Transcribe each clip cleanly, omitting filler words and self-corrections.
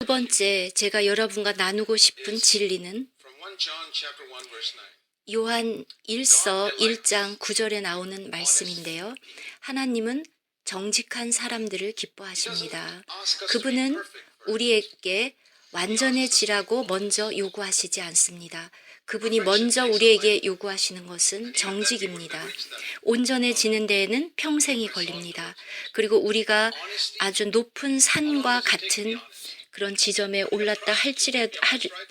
두 번째, 제가 여러분과 나누고 싶은 진리는 요한 1서 1장 9절에 나오는 말씀인데요. 하나님은 정직한 사람들을 기뻐하십니다. 그분은 우리에게 완전해지라고 먼저 요구하시지 않습니다. 그분이 먼저 우리에게 요구하시는 것은 정직입니다. 온전해지는 데에는 평생이 걸립니다. 그리고 우리가 아주 높은 산과 같은 그런 지점에 올랐다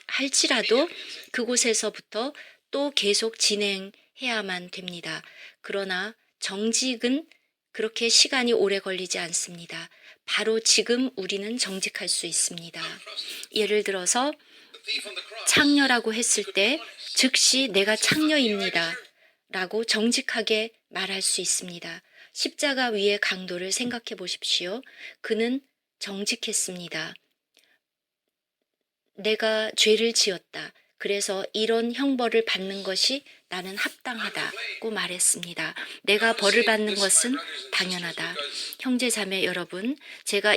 할지라도 그곳에서부터 또 계속 진행해야만 됩니다. 그러나 정직은 그렇게 시간이 오래 걸리지 않습니다. 바로 지금 우리는 정직할 수 있습니다. 예를 들어서 창녀라고 했을 때 즉시 내가 창녀입니다 라고 정직하게 말할 수 있습니다. 십자가 위의 강도를 생각해 보십시오. 그는 정직했습니다. 내가 죄를 지었다. 그래서 이런 형벌을 받는 것이 나는 합당하다고 말했습니다. 내가 벌을 받는 것은 당연하다. 형제 자매 여러분, 제가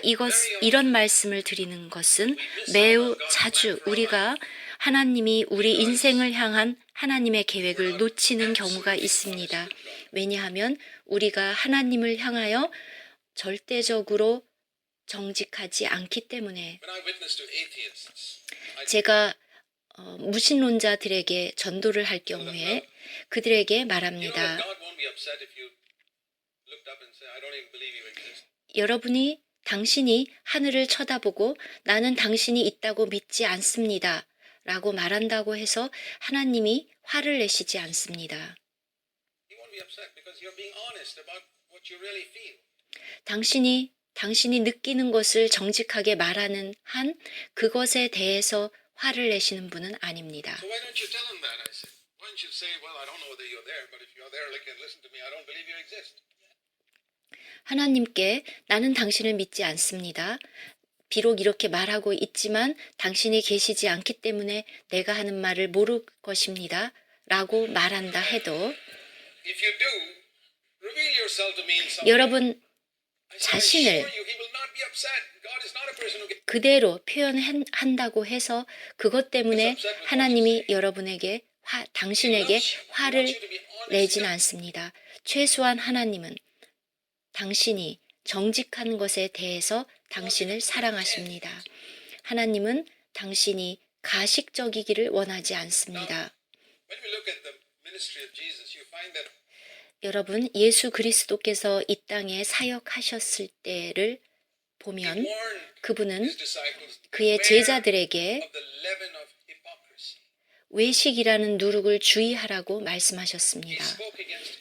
이런 말씀을 드리는 것은 매우 자주 우리가 하나님이 우리 인생을 향한 하나님의 계획을 놓치는 경우가 있습니다. 왜냐하면 우리가 하나님을 향하여 절대적으로 정직하지 않기 때문에. 제가 무신론자들에게 전도를 할 경우에 그들에게 말합니다. 여러분이 당신이 하늘을 쳐다보고 나는 당신이 있다고 믿지 않습니다 라고 말한다고 해서 하나님이 화를 내시지 않습니다. 당신이 느끼는 것을 정직하게 말하는 한 그것에 대해서 화를 내시는 분은 아닙니다. 하나님께 나는 당신을 믿지 않습니다. 비록 이렇게 말하고 있지만 당신이 계시지 않기 때문에 내가 하는 말을 모를 것입니다. 라고 말한다 해도 여러분 자신을 그대로 표현한다고 해서 그것 때문에 하나님이 당신에게 화를 내진 않습니다. 최소한 하나님은 당신이 정직한 것에 대해서 당신을 사랑하십니다. 하나님은 당신이 가식적이기를 원하지 않습니다. 여러분, 예수 그리스도께서 이 땅에 사역하셨을 때를 보면 그분은 그의 제자들에게 외식이라는 누룩을 주의하라고 말씀하셨습니다.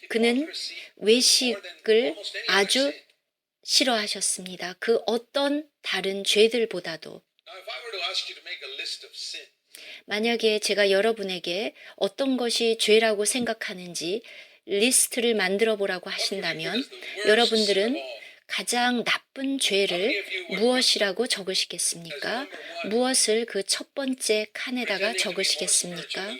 그는 외식을 아주 싫어하셨습니다. 그 어떤 다른 죄들보다도. 만약에 제가 여러분에게 어떤 것이 죄라고 생각하는지 리스트를 만들어 보라고 하신다면 여러분들은 가장 나쁜 죄를 무엇이라고 적으시겠습니까? 무엇을 그 첫 번째 칸에다가 적으시겠습니까?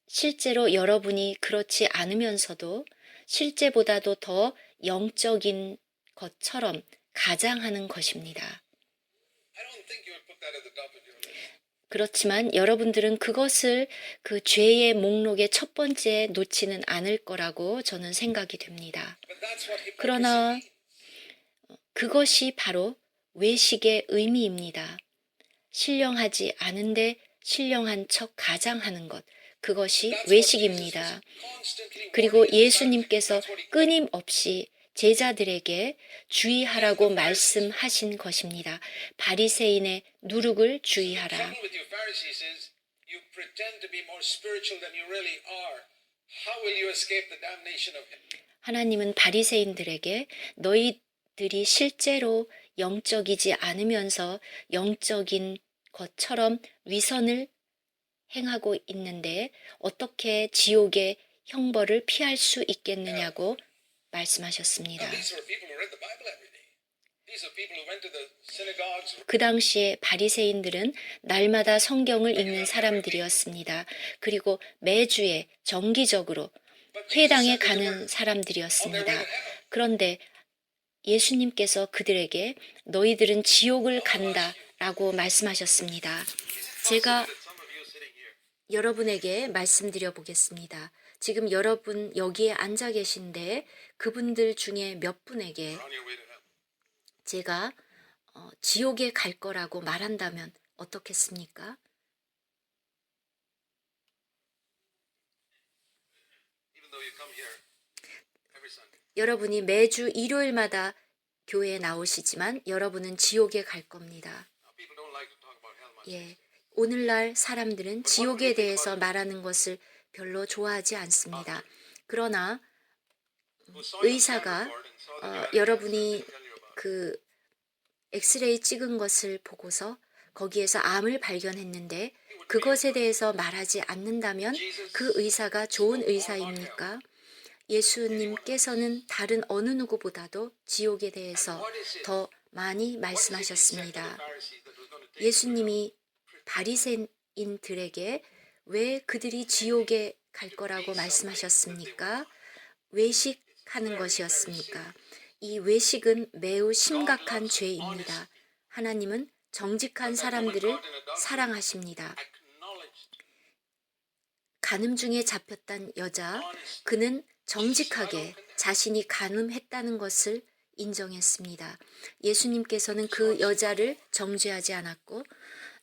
실제로 여러분이 그렇지 않으면서도 실제보다도 더 영적인 것처럼 가장하는 것입니다. 그렇지만 여러분들은 그것을 그 죄의 목록의 첫 번째에 놓지는 않을 거라고 저는 생각이 됩니다. 그러나 그것이 바로 외식의 의미입니다. 신령하지 않은데 신령한 척 가장하는 것, 그것이 외식입니다. 그리고 예수님께서 끊임없이 제자들에게 주의하라고 말씀하신 것입니다. 바리새인의 누룩을 주의하라. 하나님은 바리새인들에게 너희들이 실제로 영적이지 않으면서 영적인 것처럼 위선을 행하고 있는데 어떻게 지옥의 형벌을 피할 수 있겠느냐고 말씀하셨습니다. 그 당시에 바리새인들은 날마다 성경을 읽는 사람들이었습니다. 그리고 매주에 정기적으로 회당에 가는 사람들이었습니다. 그런데 예수님께서 그들에게 너희들은 지옥을 간다라고 말씀하셨습니다. 제가 여러분에게 말씀드려 보겠습니다. 지금 여러분 여기에 앉아 계신데 그분들 중에 몇 분에게 제가 지옥에 갈 거라고 말한다면 어떻겠습니까? 여러분이 매주 일요일마다 교회에 나오시지만 여러분은 지옥에 갈 겁니다. 예, 오늘날 사람들은 지옥에 대해서 말하는 것을 별로 좋아하지 않습니다. 그러나 의사가 여러분이 그 엑스레이 찍은 것을 보고서 거기에서 암을 발견했는데 그것에 대해서 말하지 않는다면 그 의사가 좋은 의사입니까? 예수님께서는 다른 어느 누구보다도 지옥에 대해서 더 많이 말씀하셨습니다. 예수님이 바리새인들에게 왜 그들이 지옥에 갈 거라고 말씀하셨습니까? 외식하는 것이었습니까? 이 외식은 매우 심각한 죄입니다. 하나님은 정직한 사람들을 사랑하십니다. 간음 중에 잡혔던 여자, 그는 정직하게 자신이 간음했다는 것을 인정했습니다. 예수님께서는 그 여자를 정죄하지 않았고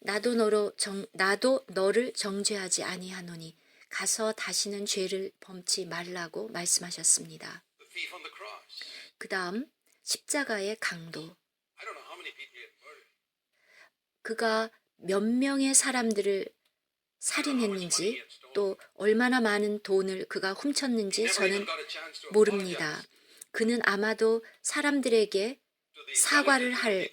나도 너를 정죄하지 아니하노니 가서 다시는 죄를 범치 말라고 말씀하셨습니다. 그 다음 십자가의 강도. 그가 몇 명의 사람들을 살인했는지 또 얼마나 많은 돈을 그가 훔쳤는지 저는 모릅니다. 그는 아마도 사람들에게 사과를 할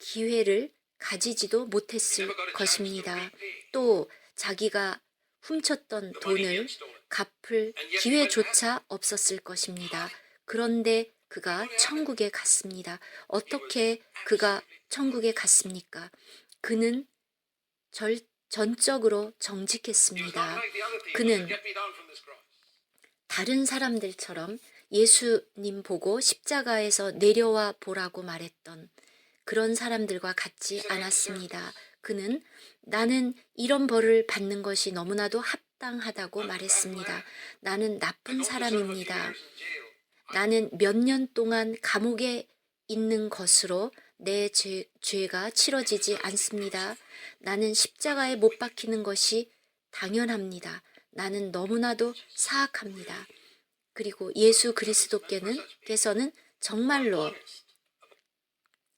기회를 가지지도 못했을 것입니다. 또 자기가 훔쳤던 돈을 갚을 기회조차 없었을 것입니다. 그런데 그가 천국에 갔습니다. 어떻게 그가 천국에 갔습니까? 그는 전적으로 정직했습니다. 그는 다른 사람들처럼 예수님 보고 십자가에서 내려와 보라고 말했던 그런 사람들과 같지 않았습니다. 그는 나는 이런 벌을 받는 것이 너무나도 합당하다고 말했습니다. 나는 나쁜 사람입니다. 나는 몇 년 동안 감옥에 있는 것으로 내 죄가 치러지지 않습니다. 나는 십자가에 못 박히는 것이 당연합니다. 나는 너무나도 사악합니다. 그리고 예수 그리스도께서는 정말로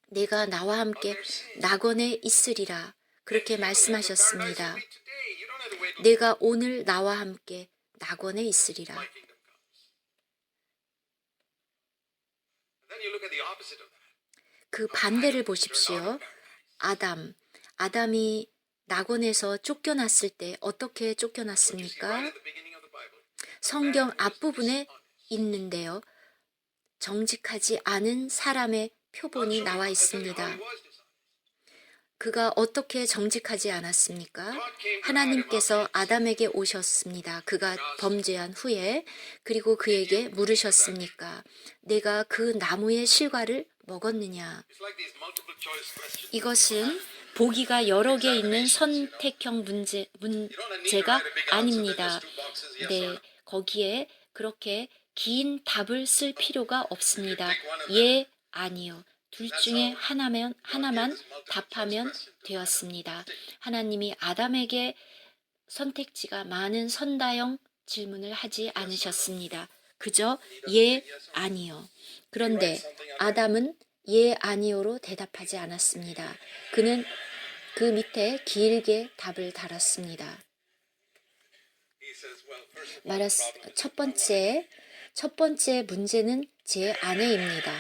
내가 나와 함께 낙원에 있으리라 그렇게 말씀하셨습니다. 내가 오늘 나와 함께 낙원에 있으리라. 그 반대를 보십시오. 아담이 낙원에서 쫓겨났을 때 어떻게 쫓겨났습니까? 성경 앞부분에 있는데요. 정직하지 않은 사람의 표본이 나와 있습니다. 그가 어떻게 정직하지 않았습니까? 하나님께서 아담에게 오셨습니다. 그가 범죄한 후에. 그리고 그에게 물으셨습니까? 내가 그 나무의 실과를 먹었느냐? 이것은 보기가 여러 개 있는 선택형 문제가 아닙니다. 네, 거기에 그렇게 긴 답을 쓸 필요가 없습니다. 예, 아니요. 둘 중에 하나만 답하면 되었습니다. 하나님이 아담에게 선택지가 많은 선다형 질문을 하지 않으셨습니다. 그저 예, 아니요. 그런데 아담은 예, 아니요로 대답하지 않았습니다. 그는 그 밑에 길게 답을 달았습니다. 첫 번째 문제는 제 아내입니다.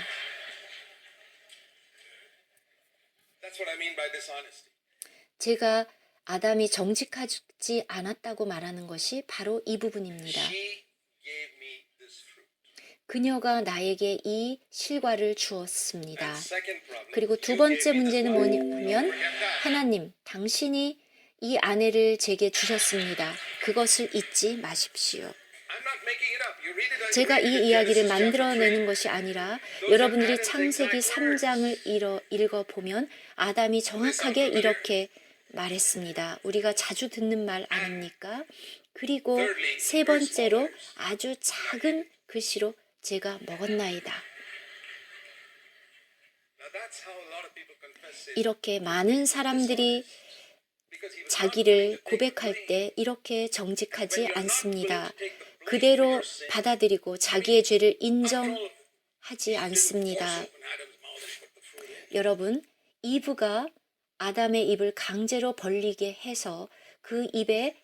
제가 아담이 정직하지 않았다고 말하는 것이 바로 이 부분입니다. 그녀가 나에게 이 실과를 주었습니다. 그리고 두 번째 문제는 뭐냐면 하나님, 당신이 이 아내를 제게 주셨습니다. 그것을 잊지 마십시오. 제가 이 이야기를 만들어내는 것이 아니라 여러분들이 창세기 3장을 읽어보면 아담이 정확하게 이렇게 말했습니다. 우리가 자주 듣는 말 아닙니까? 그리고 세 번째로 아주 작은 글씨로 제가 먹었나이다. 이렇게 많은 사람들이 자기를 고백할 때 이렇게 정직하지 않습니다. 그대로 받아들이고 자기의 죄를 인정하지 않습니다. 여러분, 이브가 아담의 입을 강제로 벌리게 해서 그 입에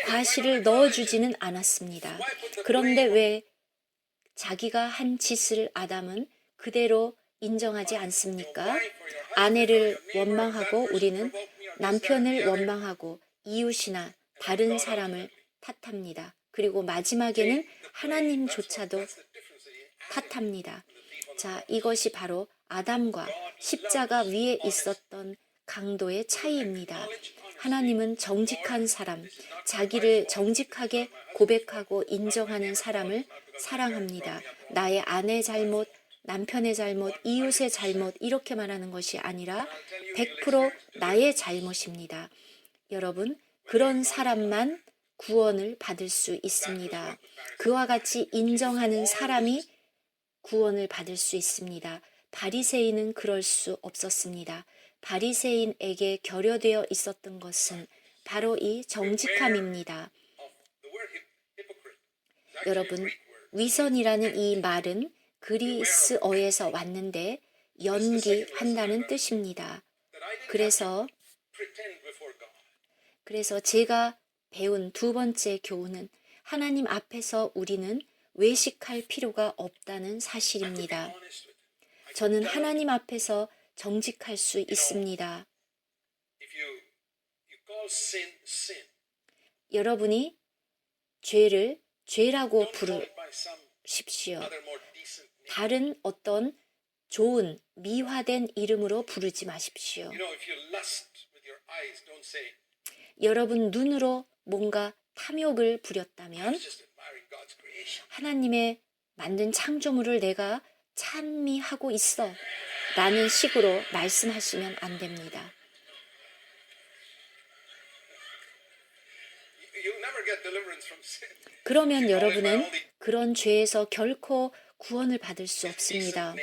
과실을 넣어주지는 않았습니다. 그런데 왜 자기가 한 짓을 아담은 그대로 인정하지 않습니까? 아내를 원망하고 우리는 남편을 원망하고 이웃이나 다른 사람을 탓합니다. 그리고 마지막에는 하나님조차도 탓합니다. 자, 이것이 바로 아담과 십자가 위에 있었던 강도의 차이입니다. 하나님은 정직한 사람, 자기를 정직하게 고백하고 인정하는 사람을 사랑합니다. 나의 아내 잘못, 남편의 잘못, 이웃의 잘못 이렇게 말하는 것이 아니라 100% 나의 잘못입니다. 여러분, 그런 사람만 구원을 받을 수 있습니다. 그와 같이 인정하는 사람이 구원을 받을 수 있습니다. 바리새인은 그럴 수 없었습니다. 바리새인에게 결여되어 있었던 것은 바로 이 정직함입니다. 여러분, 위선이라는 이 말은 그리스어에서 왔는데 연기한다는 뜻입니다. 그래서 제가 배운 두 번째 교훈은 하나님 앞에서 우리는 외식할 필요가 없다는 사실입니다. 저는 하나님 앞에서 정직할 수 있습니다. 여러분이 죄를 죄라고 부르십시오. 다른 어떤 좋은 미화된 이름으로 부르지 마십시오. 여러분 눈으로 뭔가 탐욕을 부렸다면 하나님의 만든 창조물을 내가 찬미하고 있어 라는 식으로 말씀하시면 안 됩니다. 그러면 여러분은 그런 죄에서 결코 구원을 받을 수 없습니다.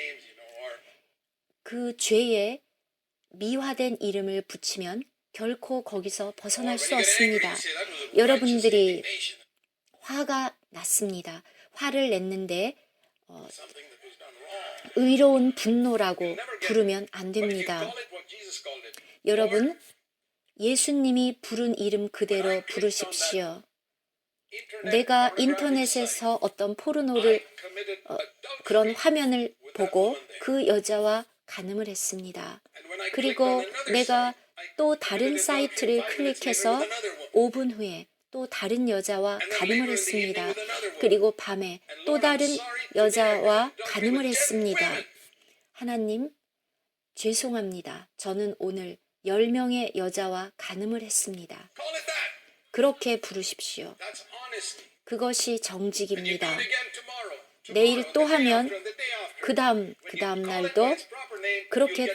그 죄에 미화된 이름을 붙이면 결코 거기서 벗어날 수 없습니다. 여러분들이 화가 났습니다. 화를 냈는데 의로운 분노라고 부르면 안 됩니다. 여러분, 예수님이 부른 이름 그대로 부르십시오. 내가 인터넷에서 어떤 포르노를 그런 화면을 보고 그 여자와 간음을 했습니다. 그리고 내가 또 다른 사이트를 클릭해서 5분 후에 또 다른 여자와 간음을 했습니다. 그리고 밤에 또 다른 여자와 간음을 했습니다. 하나님, 죄송합니다. 저는 오늘 10명의 여자와 간음을 했습니다. 그렇게 부르십시오. 그것이 정직입니다. 내일 또 하면 그 다음 날도 그렇게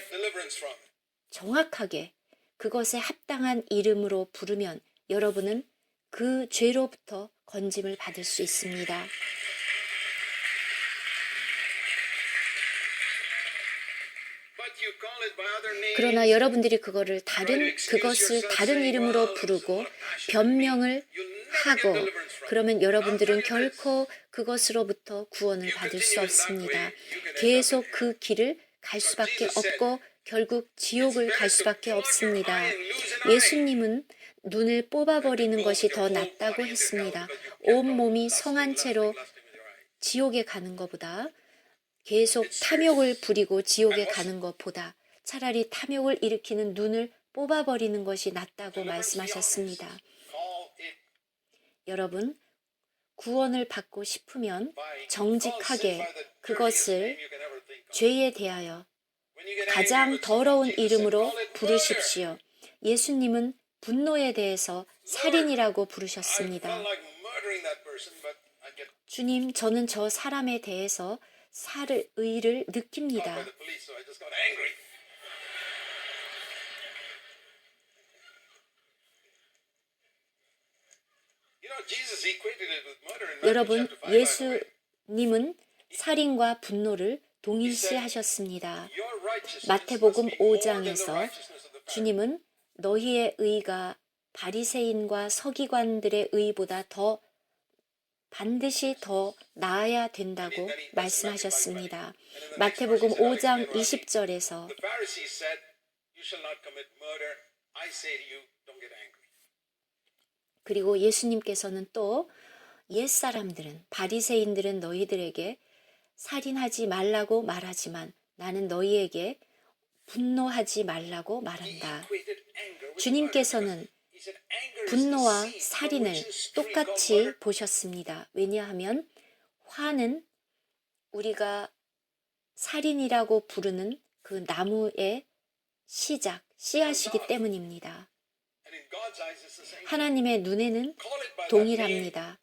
정확하게 그것에 합당한 이름으로 부르면 여러분은 그 죄로부터 건짐을 받을 수 있습니다. 그러나 여러분들이 그것을 다른 이름으로 부르고 변명을 하고 그러면 여러분들은 결코 그것으로부터 구원을 받을 수 없습니다. 계속 그 길을 갈 수밖에 없고 결국 지옥을 갈 수밖에 없습니다. 예수님은 눈을 뽑아버리는 것이 더 낫다고 했습니다. 온몸이 성한 채로 지옥에 가는 것보다 계속 탐욕을 부리고 지옥에 가는 것보다 차라리 탐욕을 일으키는 눈을 뽑아버리는 것이 낫다고 말씀하셨습니다. 여러분, 구원을 받고 싶으면 정직하게 그것을 죄에 대하여 가장 더러운 이름으로 부르십시오. 예수님은 분노에 대해서 살인이라고 부르셨습니다. 주님, 저는 저 사람에 대해서 의를 caught by 느낍니다. the police, so I just got angry. You know, Jesus equated it with murder in Matthew 여러분, chapter 5, by the way. 예수님은 살인과 분노를 동일시하셨습니다. Your righteousness 마태복음 must be more than the 5장에서 righteousness of the Pharisees. 주님은 너희의 의가 바리새인과 서기관들의 의보다 반드시 더 나아야 된다고 말씀하셨습니다. 마태복음 5장 20절에서 The Pharisees said, "You shall not commit murder." I say to you, don't get angry. 그리고 예수님께서는 또 옛사람들은 바리새인들은 너희들에게 살인하지 말라고 말하지만 나는 너희에게 분노하지 말라고 말한다. Equated anger with 주님께서는 murder. He said, "Anger is the 분노와 seed from 살인을 which this tree called 똑같이 murder 보셨습니다. 왜냐하면 화는 우리가 살인이라고 부르는 그 나무의 씨앗이기 때문입니다. and in God's eyes it's the same. 하나님의 눈에는 Call it by that name 동일합니다. and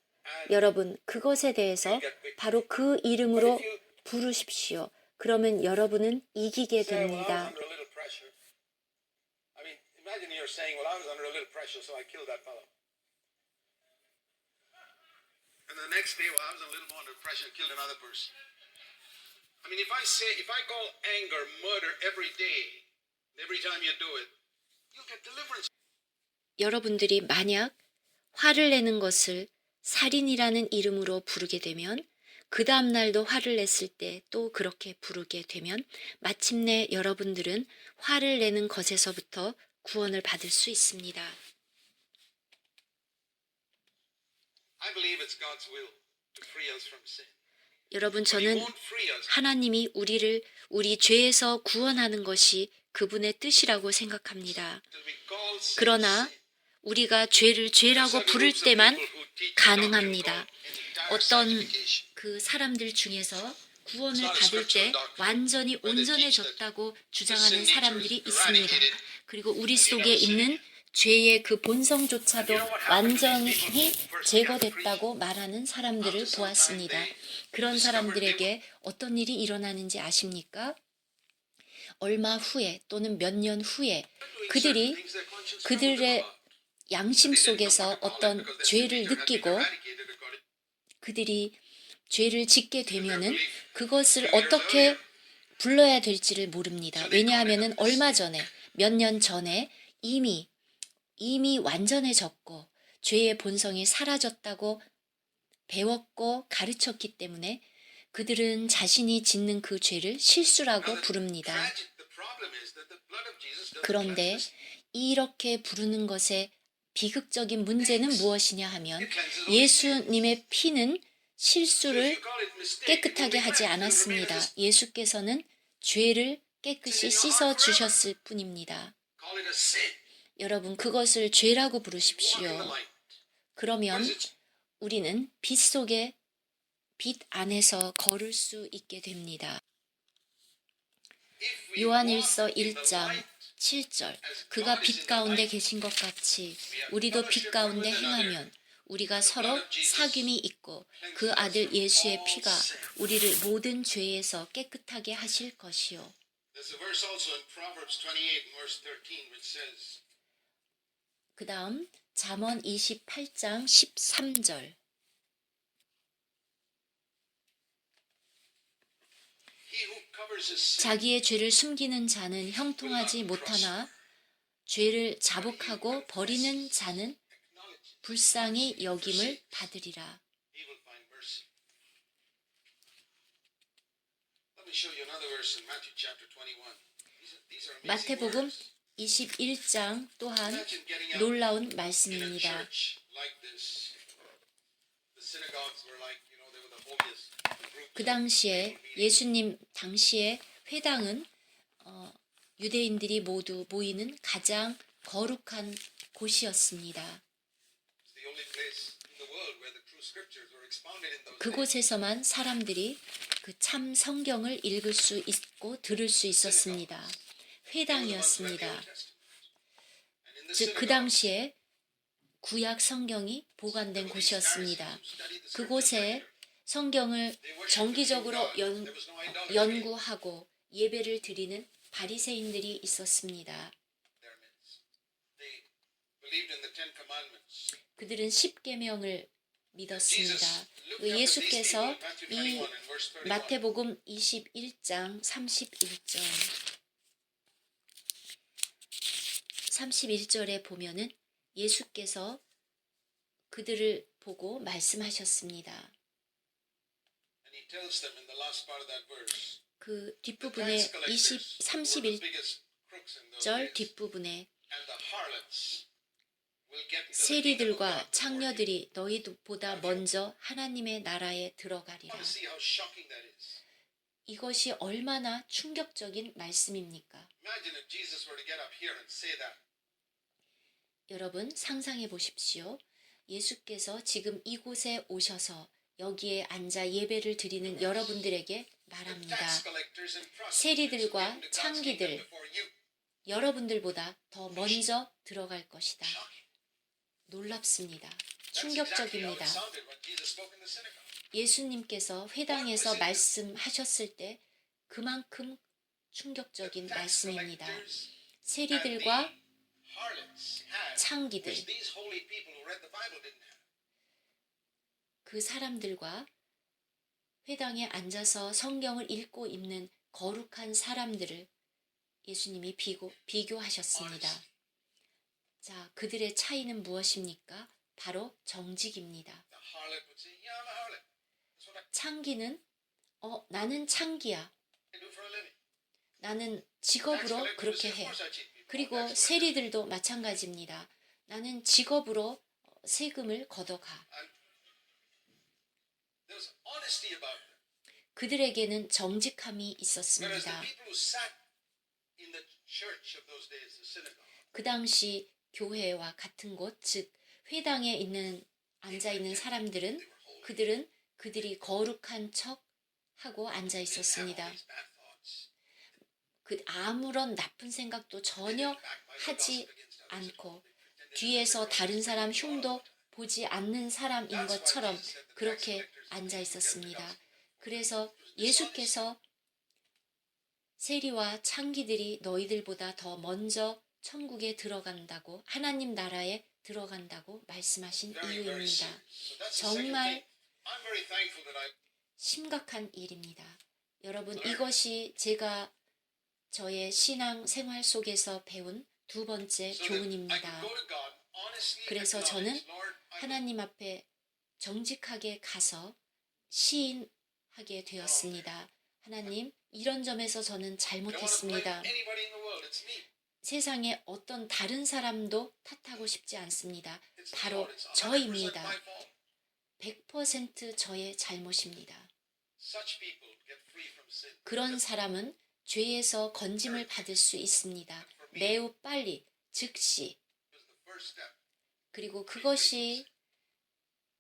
여러분, 그것에 대해서 바로 그 이름으로 부르십시오. 그러면 여러분은 이기게 say, "Well, I was 됩니다. under a little pressure." I mean, imagine you're saying, "Well, I was under a little pressure, so I killed that fellow." And the next day, "Well, I was a little more under pressure, killed another person." I mean, if I call anger murder every day, every time you do it, you'll get deliverance. 여러분들이 만약 화를 내는 것을 살인이라는 이름으로 부르게 되면 그 다음 날도 화를 냈을 때 또 그렇게 부르게 되면 마침내 여러분들은 화를 내는 것에서부터 구원을 받을 수 있습니다. I believe it's God's will to free us from sin. 여러분, But He 저는 won't free us. 하나님이 우리 죄에서 구원하는 것이 그분의 뜻이라고 생각합니다. till we call sin 그러나 sin. 우리가 죄를 죄라고 Certain 부를 groups of 때만 people who teach 가능합니다. doctrine called entire 어떤 sanctification. 그 사람들 중에서 구원을 받을 때 완전히 온전해졌다고 주장하는 사람들이 있습니다. 그리고 우리 속에 있는 죄의 그 본성조차도 완전히 제거됐다고 말하는 사람들을 보았습니다. 그런 사람들에게 어떤 일이 일어나는지 아십니까? 얼마 후에 또는 몇 년 후에 그들이 그들의 양심 속에서 어떤 죄를 느끼고 그들이 죄를 짓게 되면은 그것을 어떻게 불러야 될지를 모릅니다. 왜냐하면은 얼마 전에 몇 년 전에 이미 완전해졌고 죄의 본성이 사라졌다고 배웠고 가르쳤기 때문에 그들은 자신이 짓는 그 죄를 실수라고 부릅니다. 그런데 이렇게 부르는 것의 비극적인 문제는 무엇이냐 하면 예수님의 피는 실수를 깨끗하게 하지 않았습니다. 예수께서는 죄를 깨끗이 씻어 주셨을 뿐입니다. 여러분, 그것을 죄라고 부르십시오. 그러면 우리는 빛 안에서 걸을 수 있게 됩니다. 요한일서 1장 7절 그가 빛 가운데 계신 것 같이 우리도 빛 가운데 행하면 우리가 서로 사귐이 있고 그 아들 예수의 피가 우리를 모든 죄에서 깨끗하게 하실 것이요. 그 다음 잠언 28장 13절 자기의 죄를 숨기는 자는 형통하지 못하나 죄를 자복하고 버리는 자는 불쌍히 여김을 받으리라. 마태복음 21장 또한 놀라운 말씀입니다. 그 당시에 예수님 당시에 회당은 유대인들이 모두 모이는 가장 거룩한 곳이었습니다. 그곳에서만 사람들이 그 참 성경을 읽을 수 있고 들을 수 있었습니다. 회당이었습니다. 즉 그 당시에 구약 성경이 보관된 곳이었습니다. 그곳에 성경을 정기적으로 연구하고 예배를 드리는 바리새인들이 있었습니다. They believed in the Ten Commandments. 그들은 십계명을 믿었습니다. Jesus looked after these 예수께서 people, Matthew 이 21 and verse 31. 마태복음 21장 31절 31절에 보면은 예수께서 그들을 보고 말씀하셨습니다. And he tells them in the last part of that verse, 그 the 뒷부분에 tax collectors were the 31절 biggest crooks in those days, 뒷부분에 and the harlots will get into the kingdom of 세리들과 God before you. 창녀들이 너희보다 먼저 하나님의 나라에 I 들어가리라. want to see how shocking that is. 이것이 얼마나 충격적인 말씀입니까? Imagine if Jesus were to get up here and say that. 여러분 상상해 보십시오. 예수께서 지금 이곳에 오셔서 여기에 앉아 예배를 드리는 여러분들에게 The 말합니다. tax collectors and prostitutes will 세리들과 get into God's 창기들, kingdom before you. 여러분들보다 더 먼저 들어갈 것이다. Shocking. 놀랍습니다. That's exactly how it 충격적입니다. sounded when Jesus spoke in the synagogue. 예수님께서 회당에서 말씀하셨을 때 그만큼 충격적인 Tax 말씀입니다. collectors 세리들과 and the harlots had, 창기들, which these holy people who read the Bible didn't have. 그 사람들과 회당에 앉아서 성경을 읽고 있는 거룩한 사람들을 예수님이 비교하셨습니다. 자, 그들의 차이는 무엇입니까? 바로 정직입니다. The harlot would say, "Yeah, I'm a harlot. That's what I 창기는 나는 창기야. do for a living." 나는 Tax 직업으로 collector would 그렇게 say, "Of 해. course I cheat people. 그리고 Tax collector." 세리들도 마찬가지입니다. 나는 직업으로 세금을 걷어가. And there was honesty about them. 그들에게는 정직함이 Whereas the 있었습니다. people who sat in the church of those days, the synagogue, 그 당시 교회와 같은 곳, 즉 회당에 앉아 있는 사람들은 그들은 그들이 거룩한 척 하고 앉아 didn't have all 있었습니다. these bad thoughts. 그 아무런 나쁜 생각도 전혀 하지 않고 뒤에서 다른 사람 흉도 보지 않는 사람인 것처럼 그렇게 앉아 있었습니다. 그래서 예수께서 세리와 창기들이 너희들보다 더 먼저 천국에 들어간다고, 하나님 나라에 들어간다고 말씀하신 Very, very 이유입니다. serious. So that's the second 정말 thing. I'm very thankful that I 심각한 일입니다. 여러분, 이것이 제가 저의 신앙 생활 속에서 배운 두 번째 so that I 교훈입니다. could go to God honestly 그래서 acknowledge, 저는 Lord, I 하나님 앞에 정직하게 가서 시인하게 되었습니다. 하나님, 이런 점에서 저는 don't want to blame 잘못했습니다. anybody in the world. It's me. 세상에 어떤 다른 사람도 탓하고 싶지 않습니다. It's the 바로 Lord. It's 100% 저입니다. my fault. 100% 저의 잘못입니다. Such people get free from sin. 그런 사람은 죄에서 건짐을 받을 수 있습니다. 매우 빨리, 즉시. It was the first step. 그리고 그것이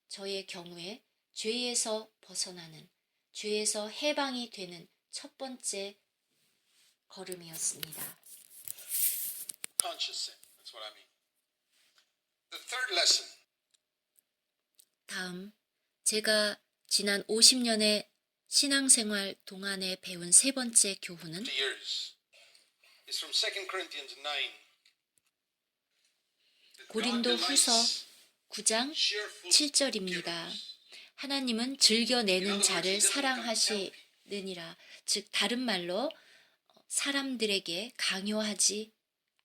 저의 경우에 죄에서 벗어나는, 죄에서 해방이 되는 첫 번째 걸음이었습니다. Conscious sin. That's what I mean. The third lesson. 다음, 제가 지난 50년의 신앙생활 동안에 배운 세 번째 교훈은 50 years is from 2 Corinthians 9. That God 고린도 후서 delights 9장 cheerful 7절입니다. givers. 하나님은 즐겨내는 자를 사랑하시느니라. 즉 다른 말로 사람들에게 강요하지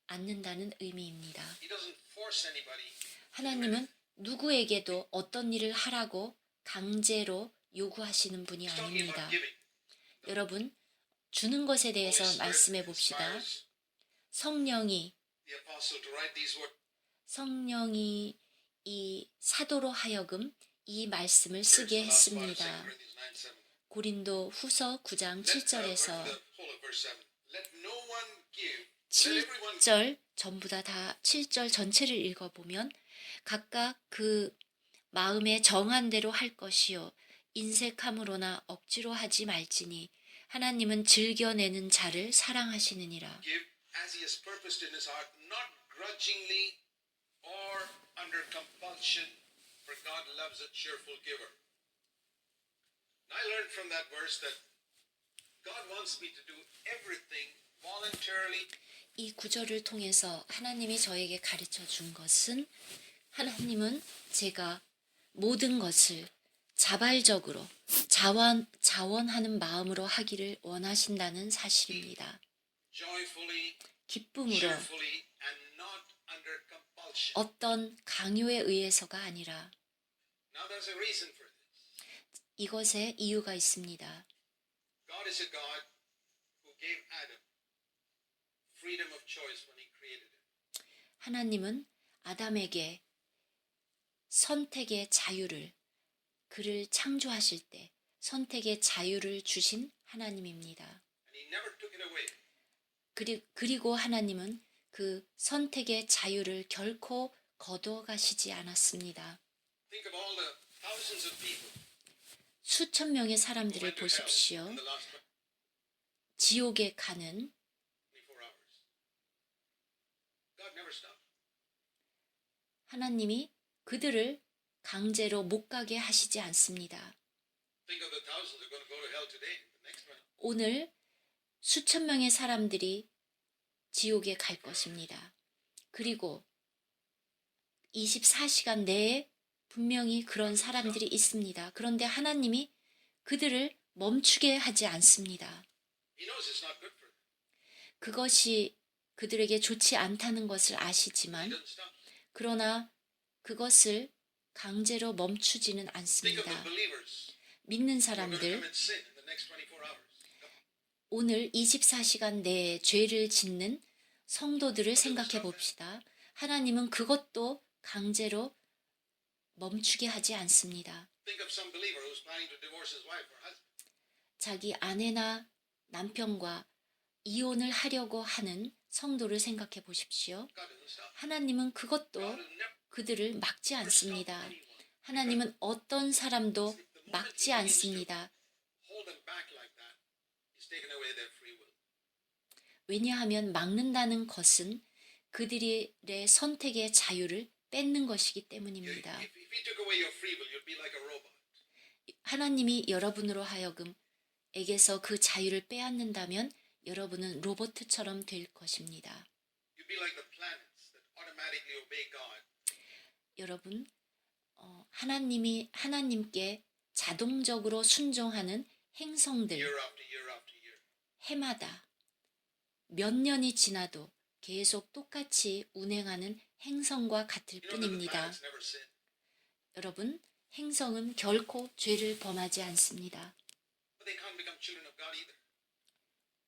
않는다는 의미입니다. He doesn't force anybody. 하나님은 누구에게도 어떤 일을 하라고 강제로 요구하시는 분이 He's talking 아닙니다. about giving. 여러분, 주는 것에 대해서 Holy Spirit 말씀해 봅시다. inspires 성령이 the apostle to write these words. 성령이 이 사도로 하여금 이 말씀을 Here's 쓰게 the last part of 2 했습니다. Corinthians 9:7. 고린도 후서 9장 Let, 7절에서 the whole of verse 7. Let no one give. Let everyone 7절 전부 다 7절 전체를 읽어보면 각각 그 마음에 정한 대로 할 것이요 인색함으로나 억지로 하지 말지니 하나님은 즐겨내는 자를 사랑하시느니라. give as he has purposed in his heart, not grudgingly or under compulsion, for God loves a cheerful giver. I learned from that verse that God wants me to do everything voluntarily. 이 구절을 통해서 하나님이 저에게 가르쳐 준 것은 하나님은 제가 모든 것을 자발적으로 자원하는 마음으로 하기를 원하신다는 사실입니다. Joyfully, 기쁨으로 cheerfully, and not under compulsion. 어떤 강요에 의해서가 아니라 Now there's a reason for this. 이것에 이유가 있습니다. God is a God who gave Adam freedom of choice when he created him. 하나님은 아담에게 선택의 자유를 그를 창조하실 때 선택의 자유를 주신 하나님입니다. And he never took it away. 그리고 하나님은 그 선택의 자유를 결코 거둬가시지 않았습니다. Think of all the thousands of people 수천 명의 who 사람들을 went to hell 보십시오. in the last 지옥에 가는 24 hours. God never stopped. 하나님이 그들을 강제로 못 가게 하시지 않습니다. Think of the thousands who are going to go to hell today. The next one. 오늘 수천 명의 사람들이 지옥에 갈 것입니다. 그리고 24시간 내에 분명히 그런 사람들이 있습니다. 그런데 하나님이 그들을 멈추게 하지 않습니다. He knows it's not good for them. 그것이 그들에게 좋지 않다는 것을 He 아시지만 doesn't stop. 그러나 그것을 강제로 멈추지는 Think of 않습니다. the believers 믿는 who are going to 사람들 commit sin in the next 24 hours. 오늘 24시간 내에 죄를 짓는 성도들을 생각해 봅시다. 하나님은 그것도 강제로 멈추게 하지 않습니다. Think of some believer who's planning to divorce his wife or husband. 자기 아내나 남편과 이혼을 하려고 하는 성도를 생각해 보십시오. God doesn't stop. 하나님은 그것도 God has never 그들을 막지 않습니다. anyone. 하나님은 어떤 사람도 막지 않습니다. Hold them back like that. He's taken away their free will. 왜냐하면 막는다는 것은 그들의 선택의 자유를 뺏는 것이기 때문입니다. If he took away your free will, you'd be like a robot. 하나님이 여러분으로 하여금 에게서 그 자유를 빼앗는다면 여러분은 로봇처럼 될 것입니다. You'd be like the planets that automatically obey God. 여러분, 하나님께 자동적으로 순종하는 행성들, Year after year after year. 해마다 몇 년이 지나도 계속 똑같이 운행하는 행성과 같을 You know that the 뿐입니다. planets never sin. 여러분, 행성은 결코 죄를 범하지 않습니다. But they can't become children of God either.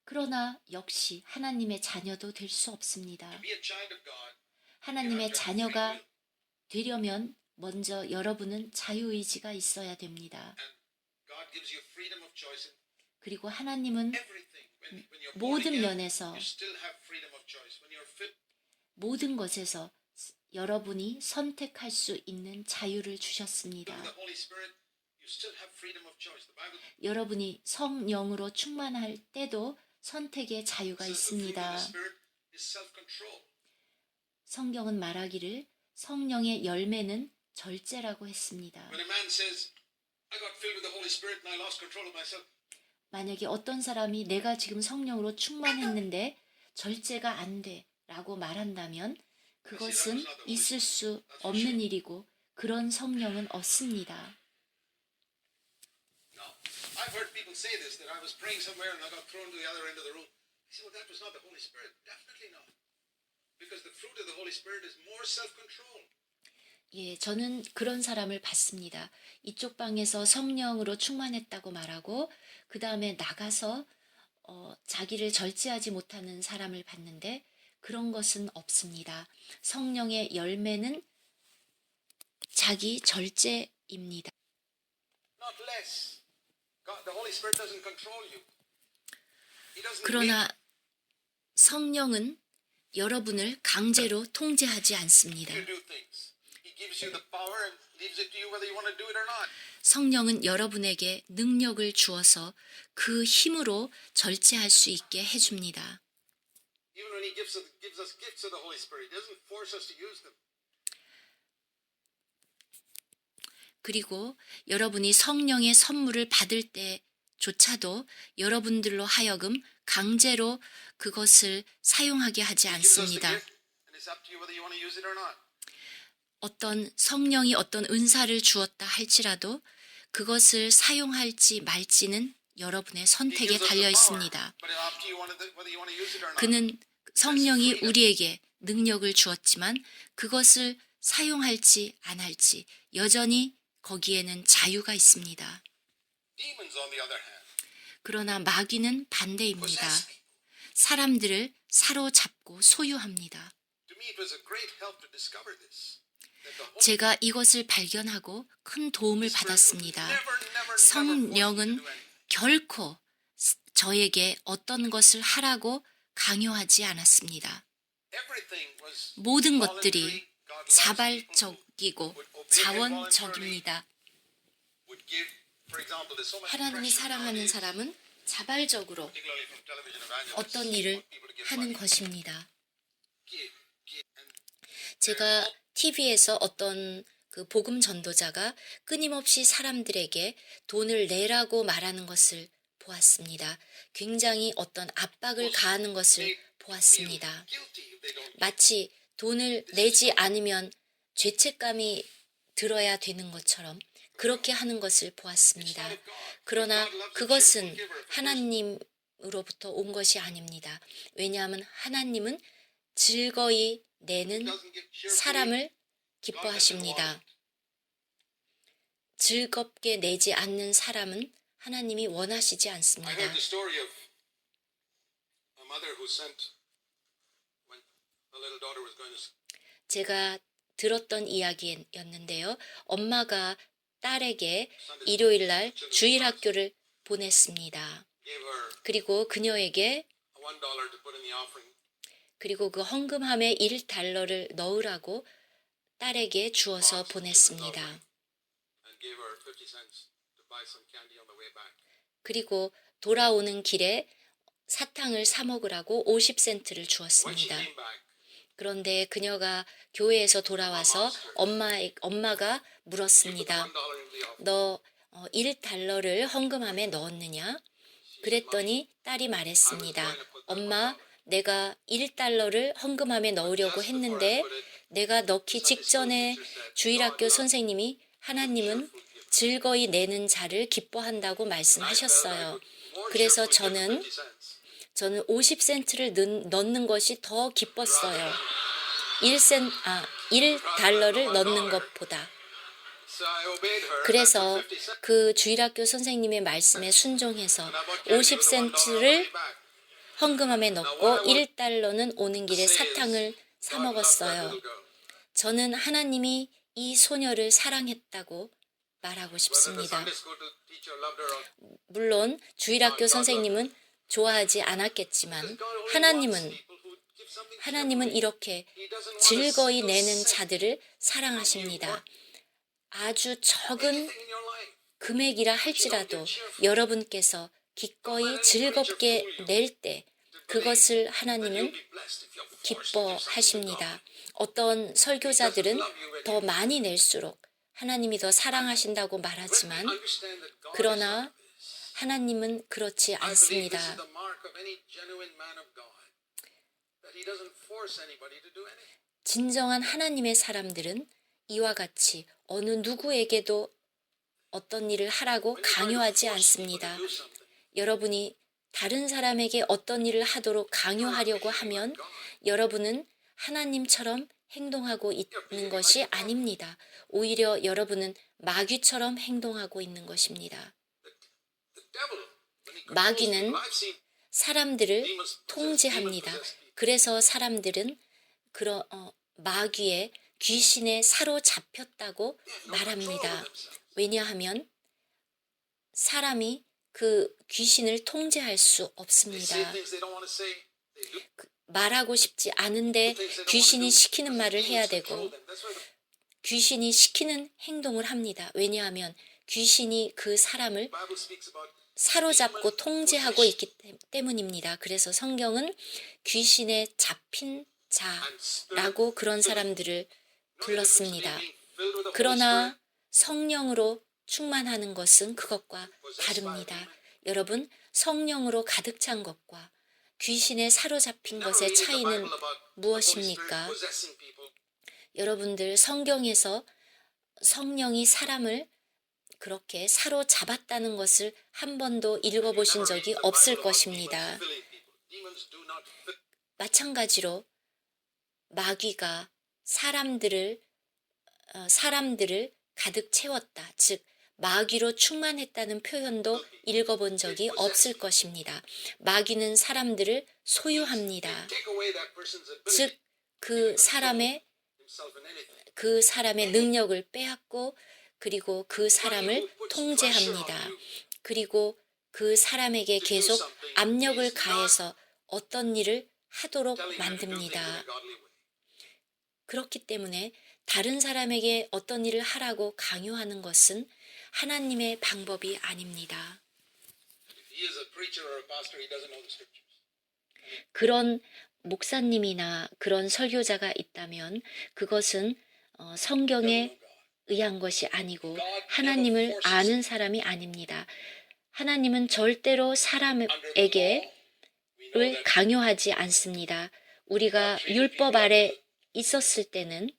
그러나 역시 하나님의 자녀도 될 수 없습니다. To be a child of God, 하나님의 자녀가 되려면 먼저 여러분은 자유의지가 있어야 됩니다. and God gives you freedom of choice in 그리고 하나님은 everything. When you're born 모든 again, 면에서 you still have freedom of choice. When you're fit, 모든 것에서 여러분이 선택할 수 있는 자유를 with 주셨습니다. the Holy Spirit, you still have freedom of choice. The Bible 여러분이 성령으로 충만할 때도 선택의 자유가 says the fruit of 있습니다. the Spirit is self-control. 성경은 말하기를 성령의 열매는 절제라고 했습니다. When a man says, I got filled with the Holy Spirit and I lost control of myself, 만약에 어떤 사람이 내가 지금 성령으로 충만했는데 절제가 안 돼 라고 말한다면 그것은 있을 수 없는 일이고 그런 성령은 없습니다. no. I've heard people say this, that I was praying somewhere and I got thrown to the other end of the room. I said, well, that was not the Holy Spirit. Definitely not. Because the fruit of the Holy Spirit is more self-control. 예, 저는 그런 사람을 봤습니다. 이쪽 방에서 성령으로 충만했다고 말하고 그 다음에 나가서 자기를 절제하지 못하는 사람을 봤는데 그런 것은 없습니다. 성령의 열매는 자기 절제입니다. Not less. God, the Holy Spirit doesn't control you. He doesn't 그러나 성령은 여러분을 강제로 통제하지 않습니다. make you do things. He gives you the power and leaves it to you whether you want to do it or not. 성령은 여러분에게 능력을 주어서 그 힘으로 절제할 수 있게 해줍니다. Even when He gives us gifts of the Holy Spirit, He doesn't force us to use them. 그리고 여러분이 성령의 선물을 받을 때조차도 여러분들로 하여금 강제로 그것을 사용하게 하지 He gives us the 않습니다. gift, and it's up to you whether you want to use it or not. 어떤 성령이 어떤 은사를 주었다 할지라도 그것을 사용할지 말지는 여러분의 He 선택에 gives us 달려 the power, 있습니다. but it's up to you whether you want to use it or not. 그는 성령이 우리에게 능력을 주었지만 그것을 사용할지 안 할지 여전히 거기에는 자유가 있습니다. Demons, on the other hand, 그러나 마귀는 반대입니다. possess people. 사람들을 사로잡고 소유합니다. To me, it was a great help to discover this. That the Holy 제가 이것을 발견하고 큰 도움을 Spirit would 받았습니다. never force me to 성령은 do anything. 결코 저에게 어떤 것을 하라고 강요하지 않았습니다. Everything was 모든 voluntary. 것들이 God loves people who 자발적이고 would obey him voluntarily, 자원적입니다. would give, for example, there's so much 하나님이 pressure 사랑하는 nowadays, 사람은 자발적으로 particularly from television evangelists, 어떤 일을 want people to give 하는 money. 것입니다. Give. And 제가 TV에서 어떤 그 복음 전도자가 끊임없이 사람들에게 돈을 내라고 말하는 것을 보았습니다. 굉장히 어떤 압박을 가하는 것을 보았습니다. guilty if they don't. 마치 돈을 내지 않으면 죄책감이 들어야 되는 것처럼 그렇게 하는 것을 보았습니다. 그러나 그것은 하나님으로부터 온 것이 아닙니다. 왜냐하면 하나님은 즐거이 내는 Doesn't give cheerfully. 사람을 기뻐하십니다. 즐겁게 내지 않는 사람은 하나님이 원하시지 I 않습니다. heard the story of a mother who sent when a little daughter was going to 제가 들었던 이야기였는데요. 엄마가 딸에게 일요일 날 주일 학교를 보냈습니다. gave her 그리고 그녀에게 $1 to put in the offering. 그리고 그 헌금함에 1달러를 넣으라고 딸에게 주어서 보냈습니다. And gave her 50 cents to buy some candy on the way back. 그리고 돌아오는 길에 사탕을 사 먹으라고 50센트를 When she 주었습니다. came back, 그런데 그녀가 교회에서 돌아와서 엄마가 물었습니다. $1 in the offering. 너 1달러를 헌금함에 넣었느냐? 그랬더니 딸이 말했습니다. 엄마, 내가 1달러를 헌금함에 넣으려고 했는데 내가 넣기 직전에 주일학교 선생님이 하나님은 즐거이 내는 자를 기뻐한다고 말씀하셨어요. 그래서 저는 50센트를 넣는 것이 더 기뻤어요. 1달러를 넣는 것보다. So I obeyed her. 그래서 and I put 50 cents. 그 주일학교 선생님의 말씀에 순종해서 And I bought candy with the $1 on the 50센트를 way back. 헌금함에 넣고 1달러는 오는 길에 사탕을 사 God loved that 먹었어요. little girl. 저는 하나님이 이 소녀를 사랑했다고 말하고 Whether the 싶습니다. Sunday school teacher loved her or 물론 주일학교 선생님은 좋아하지 않았겠지만 하나님은 이렇게 즐거이 내는 자들을 사랑하십니다. 아주 적은 금액이라 할지라도 여러분께서 기꺼이 즐겁게 낼 때 그것을 하나님은 기뻐하십니다. 어떤 설교자들은 더 많이 낼수록 하나님이 더 사랑하신다고 말하지만 그러나 하나님은 그렇지 않습니다. 진정한 하나님의 사람들은 이와 같이 어느 누구에게도 어떤 일을 하라고 강요하지 않습니다. 여러분이 다른 사람에게 어떤 일을 하도록 강요하려고 하면 여러분은 하나님처럼 행동하고 있는 것이 아닙니다. 오히려 여러분은 마귀처럼 행동하고 있는 것입니다. 마귀는 사람들을 통제합니다. 그래서 사람들은 마귀의 귀신에 사로잡혔다고 말합니다. 왜냐하면 사람이 그 귀신을 통제할 수 없습니다. 말하고 싶지 않은데 귀신이 시키는 말을 해야 되고 귀신이 시키는 행동을 합니다. 왜냐하면 귀신이 그 사람을 사로잡고 통제하고 있기 때문입니다. 그래서 성경은 귀신에 잡힌 자라고 그런 사람들을 불렀습니다. 그러나 성령으로 충만하는 것은 그것과 다릅니다. 여러분, 성령으로 가득 찬 것과 귀신에 사로잡힌 것의 차이는 무엇입니까? 여러분들 성경에서 성령이 사람을 그렇게 사로잡았다는 것을 한 번도 읽어보신 적이 없을 것입니다. 마찬가지로 마귀가 사람들을 가득 채웠다. 즉 마귀로 충만했다는 표현도 읽어본 적이 없을 것입니다. 마귀는 사람들을 소유합니다. 즉 그 사람의 능력을 빼앗고 그리고 그 사람을 통제합니다. 그리고 그 사람에게 계속 압력을 가해서 어떤 일을 하도록 만듭니다. 그렇기 때문에 다른 사람에게 어떤 일을 하라고 강요하는 것은 하나님의 방법이 아닙니다. 그런 목사님이나 그런 설교자가 있다면 그것은 성경에 의한 것이 아니고 하나님을 아는 사람이 아닙니다. 하나님은 절대로 사람에게 강요하지 않습니다. 우리가 율법 아래 있었을 때는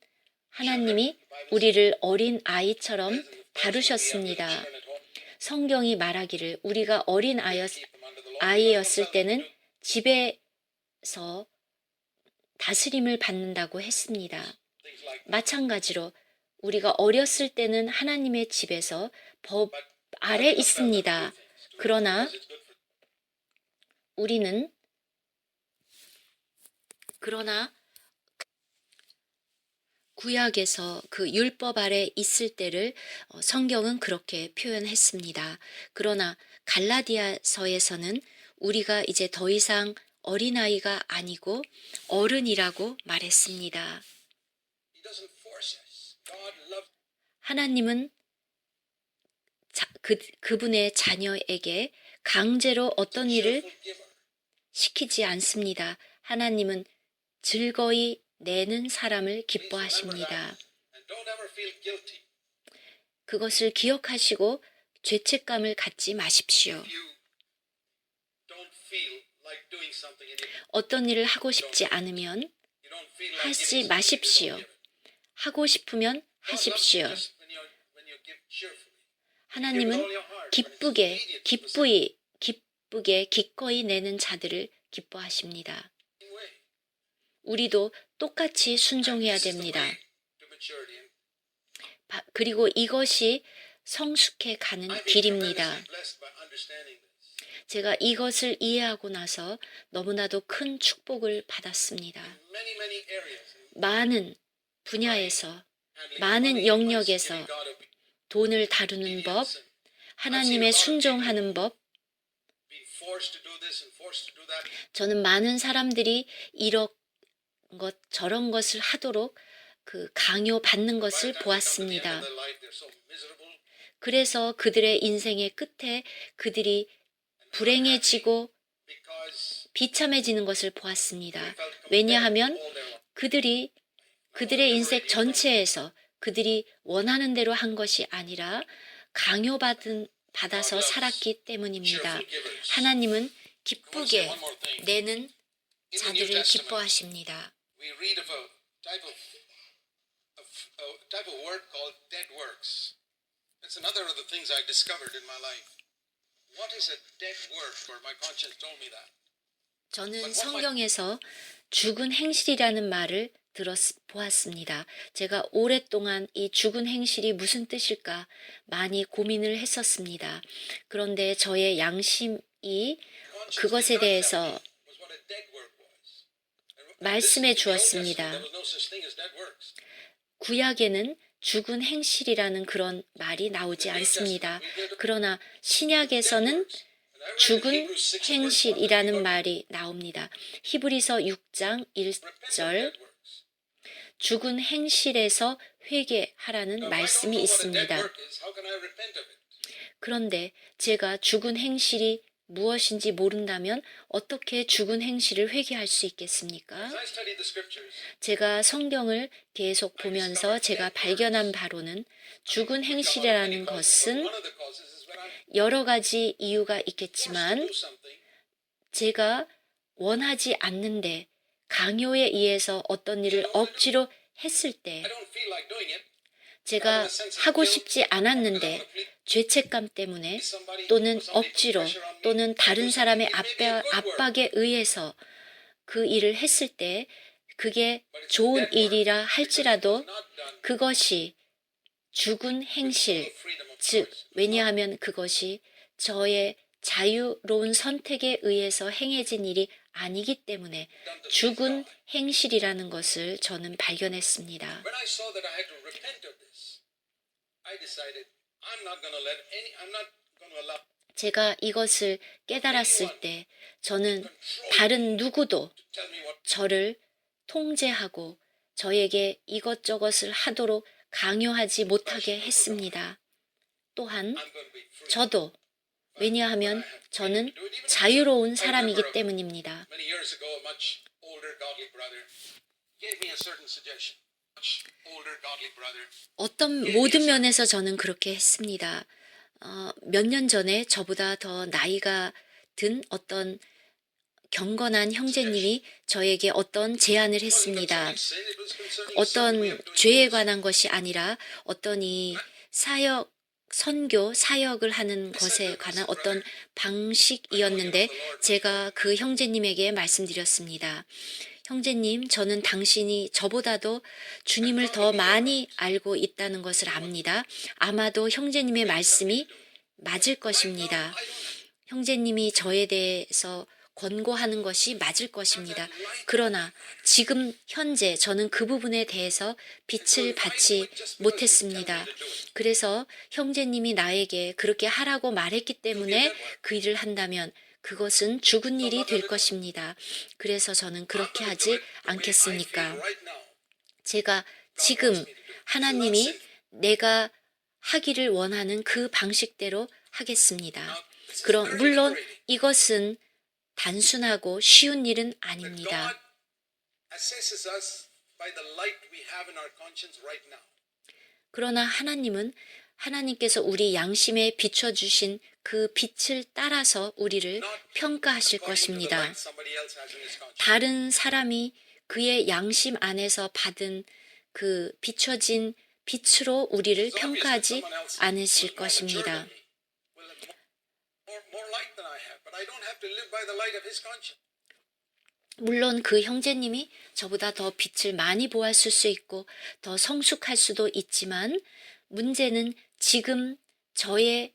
하나님이 우리를 어린 아이처럼 다루셨습니다. 성경이 말하기를 우리가 어린 아이였을 때는 집에서 다스림을 받는다고 했습니다. 마찬가지로 우리가 어렸을 때는 하나님의 집에서 법 아래 있습니다. 그러나 구약에서 그 율법 아래 있을 때를 성경은 그렇게 표현했습니다. 그러나 갈라디아서에서는 우리가 이제 더 이상 어린아이가 아니고 어른이라고 말했습니다. 하나님은 그분의 자녀에게 강제로 어떤 일을 시키지 않습니다. 하나님은 즐거이 내는 사람을 기뻐하십니다. 그것을 기억하시고 죄책감을 갖지 마십시오. 어떤 일을 하고 싶지 않으면 하지 마십시오. 하고 싶으면 하십시오. 하나님은 기꺼이 내는 자들을 기뻐하십니다. 우리도 똑같이 순종해야 됩니다. 그리고 이것이 성숙해 가는 길입니다. 제가 이것을 이해하고 나서 너무나도 큰 축복을 받았습니다. 많은 분야에서, 많은 영역에서 돈을 다루는 법, 하나님의 순종하는 법, 저는 많은 사람들이 이런 것 저런 것을 하도록 강요받는 것을 보았습니다. 그래서 그들의 인생의 끝에 그들이 불행해지고 비참해지는 것을 보았습니다. 왜냐하면 그들의 인생 전체에서 그들이 원하는 대로 한 것이 아니라 받아서 살았기 때문입니다. 하나님은 기쁘게 내는 자들을 기뻐하십니다. We read of a type of work called dead works. That's another of the things I discovered in my life. What is a dead work? Or my conscience told me that. 저는 성경에서 죽은 행실이라는 말을 보았습니다. 제가 오랫동안 이 죽은 행실이 무슨 뜻일까 많이 고민을 했었습니다. 그런데 저의 양심이 그것에 대해서 말씀해 주었습니다. 구약에는 죽은 행실이라는 그런 말이 나오지 않습니다. 그러나 신약에서는 죽은 행실이라는 말이 나옵니다. 히브리서 6장 1절 죽은 행실에서 회개하라는 말씀이 있습니다. 그런데 제가 죽은 행실이 무엇인지 모른다면 어떻게 죽은 행실을 회개할 수 있겠습니까? As I studied the scriptures, 제가 성경을 계속 보면서 제가 발견한 바로는 죽은 행실이라는 것은 one of the causes is when I'm 여러 가지 이유가 forced to 있겠지만 do something, 제가 원하지 않는데 강요에 의해서 어떤 일을 억지로 했을 때 I don't feel like doing it. 제가 하고 싶지 않았는데 죄책감 때문에 또는 억지로 또는 다른 사람의 압박에 의해서 그 일을 했을 때 그게 좋은 일이라 할지라도 그것이 죽은 행실, 즉 왜냐하면 그것이 저의 자유로운 선택에 의해서 행해진 일이 아니기 때문에 죽은 행실이라는 것을 저는 발견했습니다. When I saw that I had to repent of this, I decided I'm not going to allow 제가 이것을 깨달았을 때 저는 다른 누구도 tell me what 저를 통제하고 저에게 이것저것을 하도록 강요하지 못하게 했습니다. 또한 I'm going to be free. 저도 왜냐하면 저는 자유로운 사람이기 때문입니다. Many years ago, a much older godly brother gave me a certain suggestion. Much older godly brother. 어떤 모든 면에서 저는 그렇게 했습니다. 몇 년 전에 저보다 더 나이가 든 어떤 경건한 형제님이 저에게 어떤 제안을 했습니다. Sin, it was concerning 어떤 죄에 관한 것이 아니라 어떤 이 사역, 선교, 사역을 하는 것에 관한 어떤 방식이었는데 제가 그 형제님에게 말씀드렸습니다. 형제님, 저는 당신이 저보다도 주님을 더 많이 알고 있다는 것을 압니다. 아마도 형제님의 말씀이 맞을 것입니다. 형제님이 저에 대해서 권고하는 것이 맞을 것입니다. 그러나 지금 현재 저는 그 부분에 대해서 빛을 받지 못했습니다. 그래서 형제님이 나에게 그렇게 하라고 말했기 때문에 그 일을 한다면 그것은 죽은 일이 될 것입니다. 그래서 저는 그렇게 하지 않겠습니까? right now. 제가 지금 하나님이 내가 하기를 원하는 그 방식대로 하겠습니다. 그럼 물론 이것은 단순하고 쉬운 일은 아닙니다. God assesses us by the light we have in our conscience right now. 그러나 하나님은 하나님께서 우리 양심에 비춰주신 그 빛을 따라서 우리를 평가하실 According to the 것입니다. light somebody else has in his conscience. 다른 사람이 그의 양심 안에서 받은 그 비춰진 빛으로 우리를 평가하지 않으실 것입니다. More light than I have, but I don't have to live by the light of his conscience. 물론 그 형제님이 저보다 더 빛을 많이 보았을 수 있고 더 성숙할 수도 있지만 문제는 지금 저의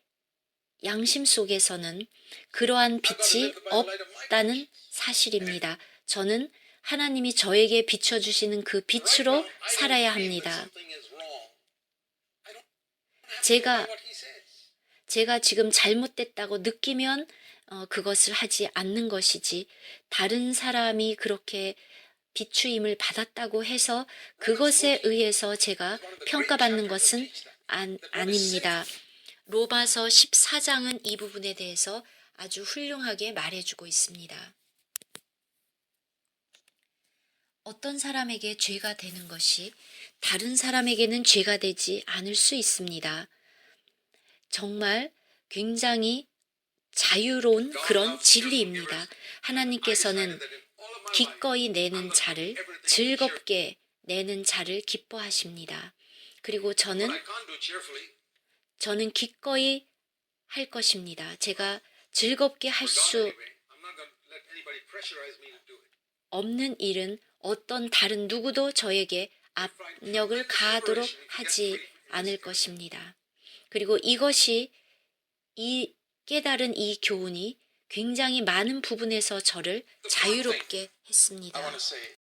양심 속에서는 그러한 빛이 없다는 사실입니다. 저는 하나님이 저에게 비춰주시는 그 빛으로 살아야 합니다. Something is wrong. I don't have to 제가 do what he says. 제가 지금 잘못됐다고 느끼면 그것을 하지 않는 것이지 다른 사람이 그렇게 비추임을 받았다고 해서 그것에 의해서 제가 평가받는 것은 아닙니다. 로마서 14장은 이 부분에 대해서 아주 훌륭하게 말해주고 있습니다. 어떤 사람에게 죄가 되는 것이 다른 사람에게는 죄가 되지 않을 수 있습니다. 정말 굉장히 자유로운 그런 진리입니다. 하나님께서는 기꺼이 내는 자를 즐겁게 내는 자를 기뻐하십니다. 그리고 저는 I can't do cheerfully. 기꺼이 할 것입니다. 제가 즐겁게 할 God 수 anyway. I'm not going to let anybody pressurize me to do it. 없는 일은 어떤 다른 누구도 저에게 압력을 가하도록 하지 않을 것입니다. 그리고 이것이 깨달은 이 교훈이 굉장히 많은 부분에서 저를 자유롭게 I want 했습니다. to say